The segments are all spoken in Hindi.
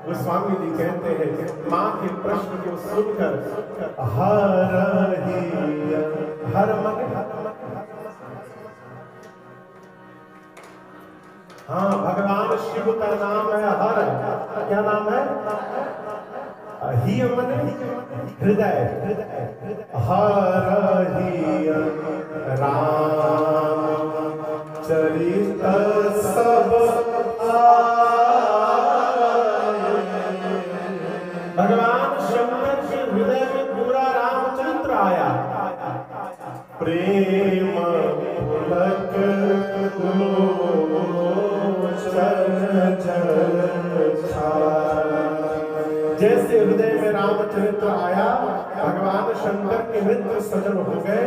गोस्वामी जी कहते हैं माँ के प्रश्न को सुनकर हर मन हाँ भगवान शिव का नाम है हर। क्या नाम है? ही मन हृदय हर ही राम चरित सब भगवान शंकर के हृदय में पूरा रामचरित्र आया। प्रेम पुलक जैसे हृदय में रामचरित्र आया, भगवान शंकर के मित्र सजन हो गए,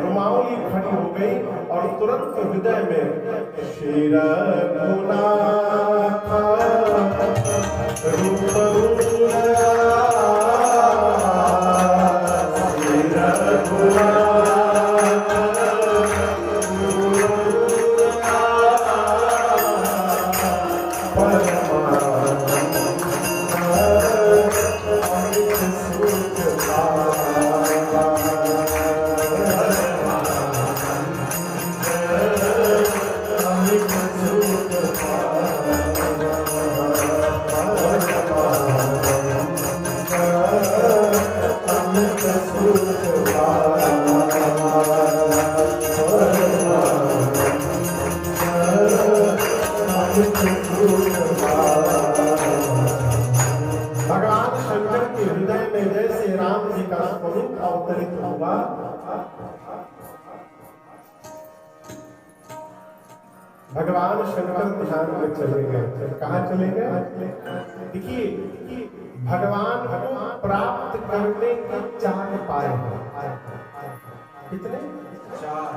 रुमावली खड़ी हो गई और तुरंत हृदय में श्री रघुनाथ रूप भगवान शंकर ध्यान में चले गए। कहाँ चले गए? देखिए भगवान को प्राप्त करने के 4 उपाय हैं। कितने? 4।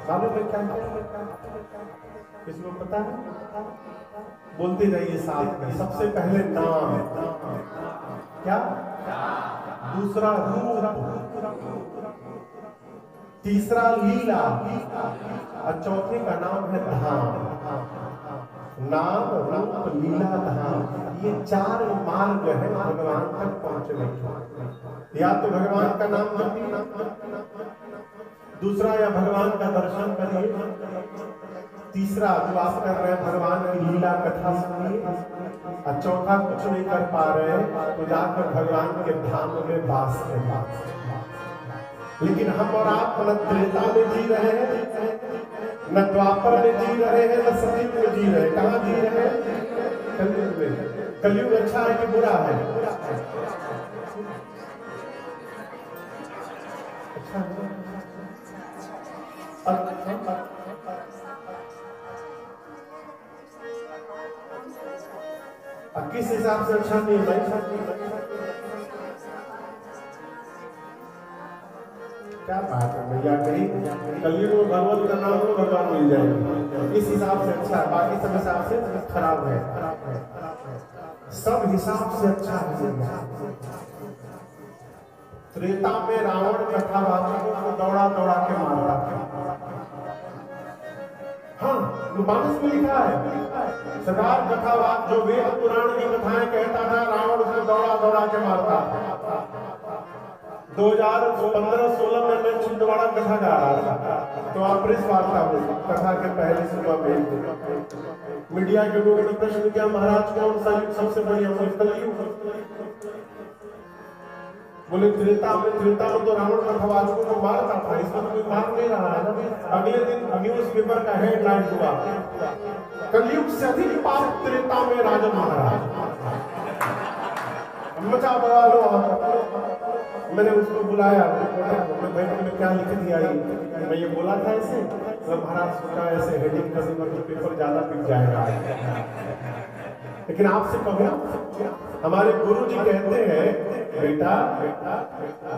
मालूम है क्या? किसी को पता है? बोलते जाइए साथ में। सबसे पहले नाम। क्या? दूसरा रूप, तीसरा लीला और चौथे का नाम है धाम। नाम, रूप, लीला, धाम, ये 4 मार्ग है भगवान तक पहुंचने के। या तो भगवान का नाम जपिए, दूसरा या भगवान का दर्शन करिए, तीसरा जो आप कर रहे हैं भगवान की लीला कथा सुनिए, और चौथा कुछ नहीं कर पा रहे तो जाकर भगवान के धाम में वास करिए। लेकिन हम और आप न त्रेता में जी रहे हैं, न द्वापर में जी रहे हैं, न सतयुग में जी रहे हैं। कहाँ जी रहे हैं? कलयुग में। कलयुग अच्छा है कि बुरा है? अच्छा है। अब किस हिसाब से अच्छा नहीं है? क्या बात है भैया, कहीं कलयुग में भगवान का नाम को भगवान मिल जाएगा, इस हिसाब से अच्छा है, बाकी सब हिसाब से खराब है। सब हिसाब से अच्छा है। त्रेता में रावण कथावाचकों को दौड़ा दौड़ा के मारता था। हाँ, मानस में लिखा है सरदार कथावाच जो वेद पुराण की कथाएं कहता था, रावण उसको दौड़ा दौड़ा के मारता था। 2015-16 में मैं छिंदवाड़ा कथा गा रहा था, तो आप प्रेस वार्ता कथा के पहले सुबह में मीडिया के लोगों ने प्रश्न किया, महाराज कौन सा युग सबसे बढ़िया? कलयुग। बोले त्रेता में तो रावण कथावाचकों को मारता था, इसमें तो कोई मार नहीं रहा है ना। अगले दिन न्यूज पेपर का हेडलाइन हुआ, कलयुग से अधिक पाप त्रेता में राजा महाराज। मचा बड़ा लो। मैंने उसको बुलाया, भाई तुमने क्या लिख दिया? मैं ये बोला था ऐसे, तो महाराज सोचा ऐसे हेडिंग कर दूंगा तो पेपर ज्यादा बिक जाएगा। लेकिन आपसे कहूँ, हमारे गुरु जी कहते हैं, बेटा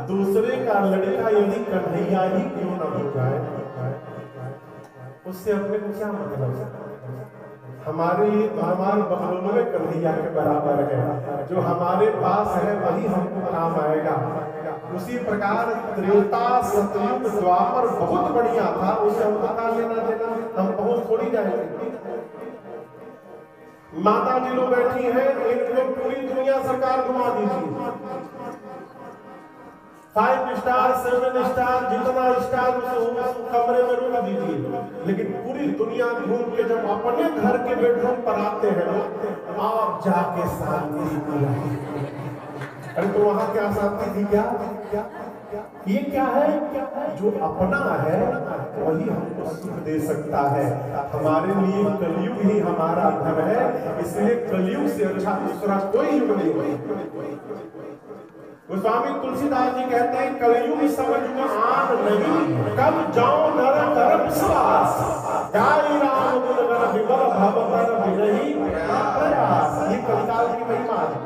दूसरे का लड़का यदि कन्हैया ही क्यों न हो जाए, उससे अपने को क्या मतलब? हमारे लिए तो हमारे बखलों में कन्हैया के बराबर है, जो हमारे पास है वही हमको काम आएगा। उसी प्रकार त्रेता सतयुग द्वापर बहुत बढ़िया था, उसे हम बता लेना देना, हम पहुंच थोड़ी जाएंगे। माता जी लोग बैठी हैं, इनको पूरी सरकार घुमा दीजिए, 5 स्टार 7 स्टार जितना स्टार उस कमरे में रुक दीजिए, लेकिन पूरी दुनिया घूम के जब अपने घर के बेडरूम पर आते हैं लोग, आप जाके शांति, अरे तो वहां क्या शांति थी? क्या ये क्या है? जो अपना है वही हमको सुख दे सकता है। हमारे लिए कलयुग ही हमारा घर है, इसलिए कलयुग से अच्छा दूसरा कोई युग नहीं। गोस्वामी तुलसीदास जी कहते हैं, कलयुग समझ में आन नहीं, कब जाओ नर करम सवास, गाई राम गुण गर विमल भव पर विरही प्रयास। ये कलिकाल की महिमा है।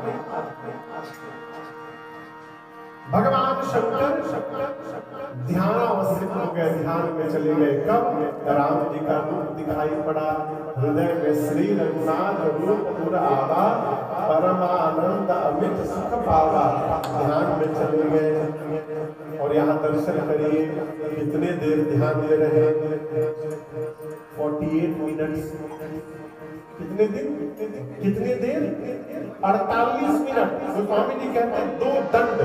भगवान शंकर ध्यानावस्थित हो गए, ध्यान में चले गए। कब? राम जी का रूप दिखाई पड़ा, हृदय में श्री रघुनाथ रूप पुर आवा, परमानंद अमित सुख पावा। ध्यान में चले गए और यहाँ दर्शन करिए, कितने देर ध्यान में रहे? 48 मिनट। कितने दिन? कितने देर? 48 मिनट। गोस्वामी जी कहते हैं 2 दंड,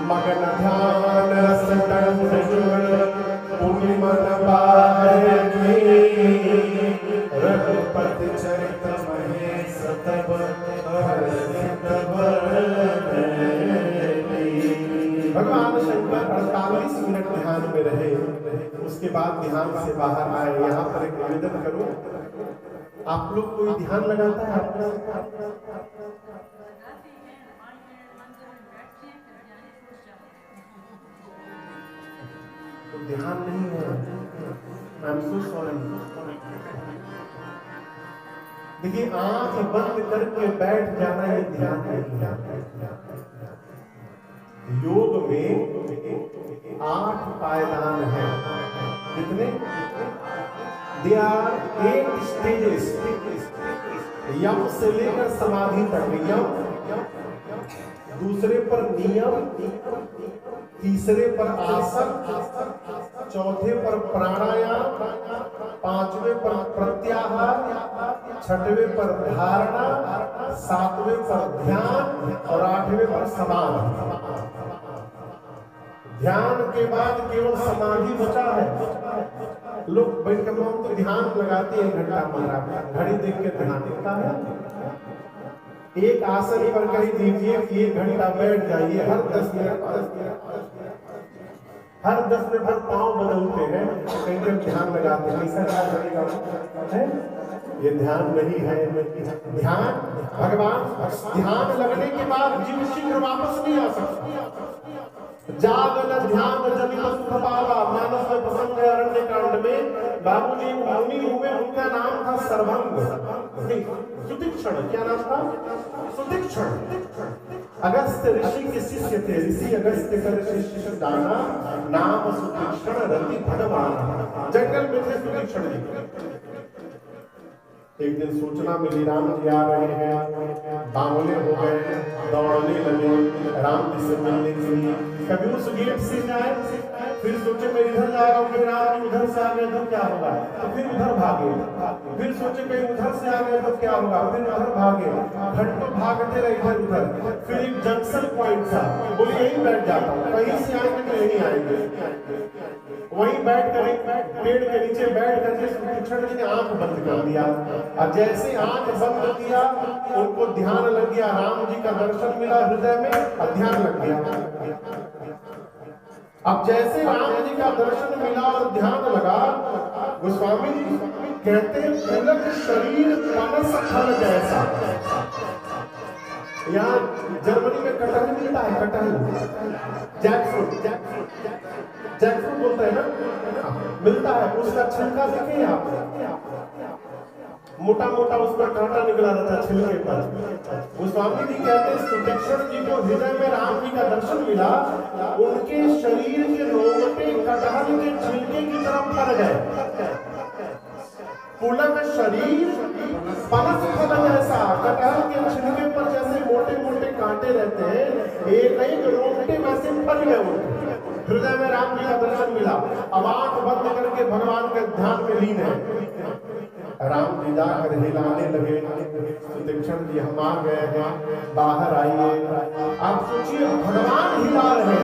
मगन ध्यान रस दंड जुड़ पुनि मन बाधे, रघुपति चरित महेश तब हर्षित बरनई। भगवान शंकर 48 मिनट ध्यान में रहे, उसके बाद ध्यान से बाहर आए। यहाँ पर एक निवेदन करूं, आप लोग कोई ध्यान लगाता है अपना? तो ध्यान नहीं है। I am so sorry. देखिए, आंख बंद करके बैठ जाना ये ध्यान नहीं है। योग में 8 पायदान हैं। कितने? They are 8 stages। यम से लेकर समाधि तक। यम, दूसरे पर नियम, तीसरे पर आसन, चौथे पर प्राणायाम, 5वें पर प्रत्याहार, 6वें पर धारणा, 7वें पर ध्यान और 8वें पर समाधि। ध्यान के बाद केवल समाधि बचा है। लोग बैठ कर तो ध्यान लगाते हैं, 1 घंटा हमारा घड़ी देख के ध्यान देता है। एक आसन पर कर दीजिए कि 1 घंटा बैठ जाइए, हर 10 मिनट पर पांव बदलते हैं, कहीं ध्यान लगाते हैं। ऐसा है? ये ध्यान नहीं है। ध्यान भगवान, ध्यान लगने के बाद जीव शीघ्र वापस नहीं आ सकता। जागन ध्यान जनित सुख पावा। मानस में प्रसंग है अरण्य कांड में, बाबूजी मुनि हुए, उनका नाम था सर्वंग सुतीक्षण। क्या नाम था? सुतीक्षण। अगस्त ऋषि के शिष्य थे। ऋषि अगस्त कर शिष्य दाना, नाम सुतीक्षण रति भगवान। जंगल में थे सुतीक्षण जी। एक दिन सूचना मिली, राम जी आ रहे हैं। बावले हो गए, दौड़ने लगे राम जी से मिलने के लिए। कभी उस गेट से जाए, फिर सोचे मैं इधर जा रहा हूँ, फिर राम जी उधर से आ गए तो क्या होगा, तो फिर उधर भागे। फिर सोचे कहीं उधर से आ गए तो क्या होगा, फिर उधर भागे। घंटों भागते रहे इधर उधर। फिर एक जंक्शन पॉइंट था, बोले यहीं बैठ जाता हूँ, कहीं से आएंगे तो यहीं आएंगे। वहीं बैठ कर पेड़ के नीचे बैठ करके सुतीक्षण जी ने आंख बंद कर दिया। और जैसे आंख बंद किया, उनको ध्यान लग गया, राम जी का दर्शन मिला हृदय में और ध्यान लग गया। अब जैसे राम जी का दर्शन मिला और ध्यान लगा, गोस्वामी जी कहते हैं पुलक शरीर पनस फल जैसा। यहाँ जर्मनी में कटहल मिलता है, कटहल जैकफ्रूट, जैकफ्रूट बोलते हैं ना, मिलता है। उसका छिलका देखे आप, मोटा मोटा उस पर कांटा निकला रहता है छिलके पर। गोस्वामी जी कहते हैं सुतीक्षण जी को हृदय में राम जी का दर्शन मिला, उनके शरीर के रोंगटे कटहल के छिलके की तरफ फर गए। पुलक शरीर पनस फल जैसा। कटहल के छिलके पर जैसे मोटे मोटे कांटे रहते हैं, एक एक रोंगटे वैसे फल गए उनके। हृदय में राम जी का दर्शन मिला। अब आंख बंद करके भगवान के ध्यान में लीन है। राम जी जाकर हिलाने लगे, सुतीक्षण जी हम आ गए हैं, बाहर आइए। आप सोचिए भगवान हिला रहे हैं।